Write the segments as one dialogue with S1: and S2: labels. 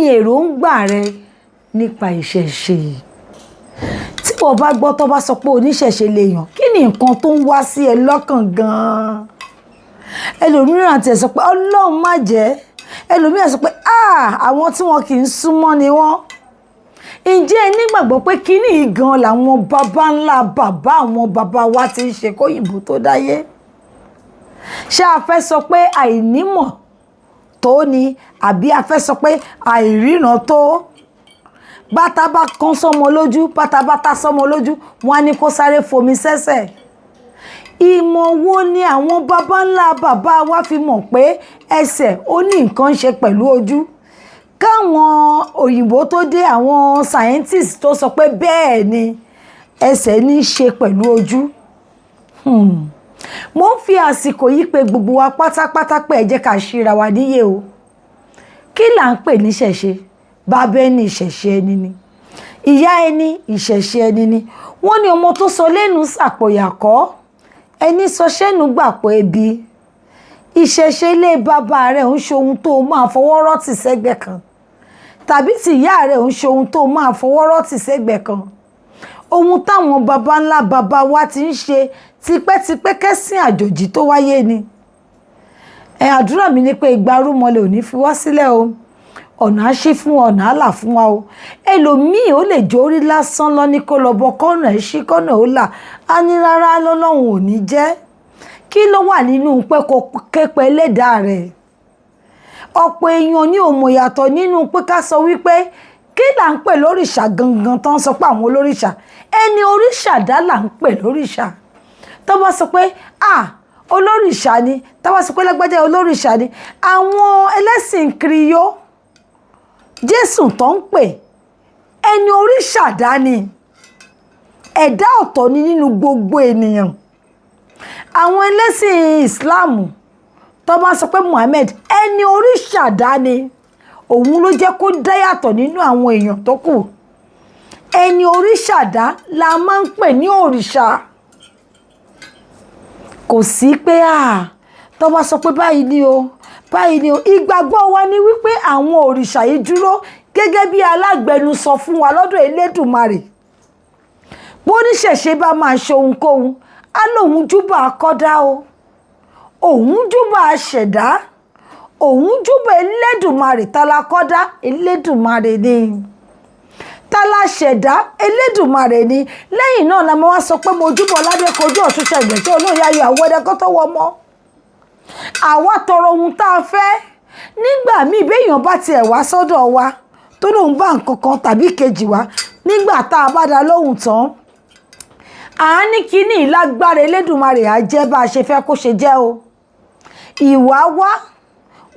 S1: ni èròǹgbà rẹ nípa ìṣẹ̀ṣe? Tí wọ́n bá gbọ́ tó bá sọ pé oníṣẹ̀ṣe lèèyàn, kí ni nǹkan tó ń wá sí ẹ lọ́kàn gan-an? Ẹlòmíràn ti sọ pé Ọlọ́run má jẹ́, ẹlòmíràn sọ pé àwọn tí wọn kì í súnmọ́ ni wọ́n. Ǹjẹ́ ẹ nígbàgbọ́ pé kíní yìí gan làwọn baba ńlá bàbá àwọn baba wa ti ń ṣe kóyìnbó tó dáyé? Ṣé a fẹ́ sọ pé àìnímọ̀ tó ni, àbí a fẹ́ sọ pé àìríran tó? Bàtà bá kán sọ́mọ lójú, bàtà bá ta sọ́mọ lójú, wọ́n á ní kó sáré fomi sẹ́sẹ̀. Ìmọ̀ wo ni àwọn baba ńlá bàbá wa fi mọ̀ pé ẹsẹ̀ ó ní nǹkan ṣe pẹ̀lú ojú? Káwọn òyìnbó tó dé, àwọn scientists tó sọ pé bẹ́ẹ̀ ni ẹsẹ̀ ní í ṣe pẹ̀lú ojú. Mo ń fi àsìkò yìí pé gbogbo wa pátápátá pé ẹ jẹ́ ká ṣíra wa níyè o. Kí là ń pè ní ìṣẹ̀ṣe? Bàbá ẹni ìṣẹ̀ṣe ẹni ni, ìyá ẹni ìṣẹ̀ṣe ẹni ni. Wọ́n ní ọmọ tó sọ lẹ́nu sàpòyàkọ́, ẹni sọ sẹ́nu gbàpọ̀ ebi. Ìṣẹ̀ṣe ilé bàbá rẹ̀ ń ṣe ohun tó máa fọwọ́ rọ́tì sẹ́gbẹ̀ kan, tàbí tí ìyá rẹ̀ ń ṣe ohun tó máa fọwọ́ rọ́tì sẹ́gbẹ̀ kan. Ohun táwọn baba ńlá bàbá wa ti ń ṣe tipẹ́tipẹ́ kẹ́sìn àjòjì tó wáyé ni. Àdúrà mi ni pé ìgbà rúmọlẹ̀ ò ní fi wá sílẹ̀ o. Ọ̀nà á ṣí fún wa, ọ̀nà á là fún wa o. Ẹlòmíì ó lè jórí lásán lọ ní kó lọ bọ kọ́nà ẹ̀ ṣí kọ́nà ó là, á ní rárá lọ́lọ́run ò ní jẹ́. Kí ló wà nínú pé kó képe ẹlẹ́dàá rẹ̀? Ọ̀pọ̀ èèyàn ní òmò yàtọ̀ nínú pé ká sọ wípé kí là ń pè lórìṣà gangan tó ń sọ pé àwọn olórìṣà. Ẹni oríṣà dá là ń pè lórìṣà. Tó bá sọ pé olórìṣà ni, tó bá sọ pé lágbájá olórìṣà ni, àwọn ẹlẹ́sìn kiriyó Jésù tó ń pè ẹni oríṣà dá ni, ẹ̀dá ọ̀tọ̀ ni nínú gbogbo ènìyàn. Àwọn ẹlẹ́sìn Ìsìláàmù tó bá sọ pé Muhammad ẹni oríṣà dá ni, òun ló jẹ́ kó dá yàtọ̀ nínú àwọn èèyàn tó kù. Ẹni oríṣà dá la máa ń pè ní òrìṣà. Kò sí pé tó bá sọ pé báyìí ni o, báyìí ni o. Ìgbàgbọ́ wa ni wípé àwọn òrìṣà yìí dúró gẹ́gẹ́ bí alágbẹnusọ fún wa lọ́dọ̀ Elédùmarè. Bó níṣẹ̀ṣe bá máa ṣe ohunkóhun, á lóun júbà akọ́dá o, òun júbà aṣẹ̀dá, òun júbà Elédùmarè. Ta la kọ́dá? Elédùmarè ni. Ta la ṣẹ̀dá? Elédùmarè ni. Lẹ́yìn náà la máa wá sọ pé mo júbà Ọládékojú Ọ̀ṣunṣẹ̀ǹgẹ̀ tí olóyè ayọ̀ àwọn ẹ̀dẹ́ kó tó wọ mọ́. Àwa tọrọ ohun tá a fẹ́. Nígbà míì béèyàn bá tiẹ̀ wá sọ́dọ̀ wa tó lóun bá nǹkan kan tàbí kejì wá, nígbà tá a bá dá lóhùn tán, ní kíní ìlágbára Elédùmarè á jẹ́ bá a ṣe fẹ́ kó ṣe jẹ́ o. Ìwà wá,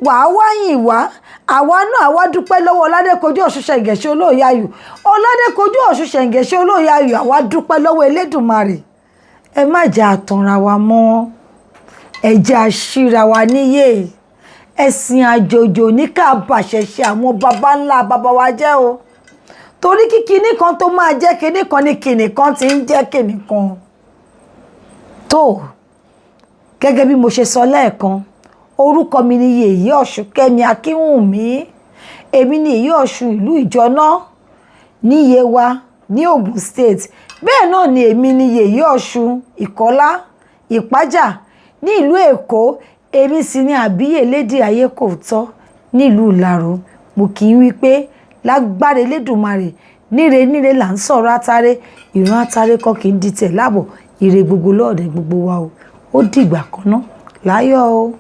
S1: wàá wáyìn wá, àwa náà wá dúpẹ́ lọ́wọ́ Ọládékojú Ọ̀ṣunṣẹ̀ǹgẹ̀ ṣe olóyè ayọ̀. Ọládékojú Ọ̀ṣunṣẹ̀ǹgẹ̀ ṣe olóyè ayọ̀, àwa dúpẹ́ lọ́wọ́ Elédùmarè. Ẹ má jẹ́ àtànra wa mọ́, ẹ jẹ́ àṣíra wa níyè. Ẹ̀sìn àjòjò ní ká bàṣẹ̀ṣe àwọn baba ńlá baba wa jẹ́ o. Torí kí kinní kan tó máa jẹ́ kinní kan ni kinní kan ti ń jẹ́ kinní kan. Tó gẹ́gẹ́ bí mo ṣe sọ lẹ́ẹ̀kan, orúkọ mi ni Yèyé Ọ̀ṣunkẹ́mi Akínwùmí. Èmi ni Yèyé Ọ̀ṣun ìlú Ìjọ́ná ní Yewa ní Ògùn State. Bẹ́ẹ̀ náà ni èmi ni Yèyé Ọ̀ṣun Ìkọ́lá Ìpájà ní ìlú Èkó. Èmi sì ni àbíyè lédè Ayékòótọ́ nílùú Ìlaró. Mo kì í wí pé lágbára Elédùmarè, níre níre là ń sọ̀rọ̀ àtàrẹ, ìran àtàrẹ kan kì í di tẹ̀ láàbọ̀. Ire gbogbo lọ́ọ̀dẹ̀ gbogbo wa o. Ó dìgbà kan náà. Láyọ̀ o.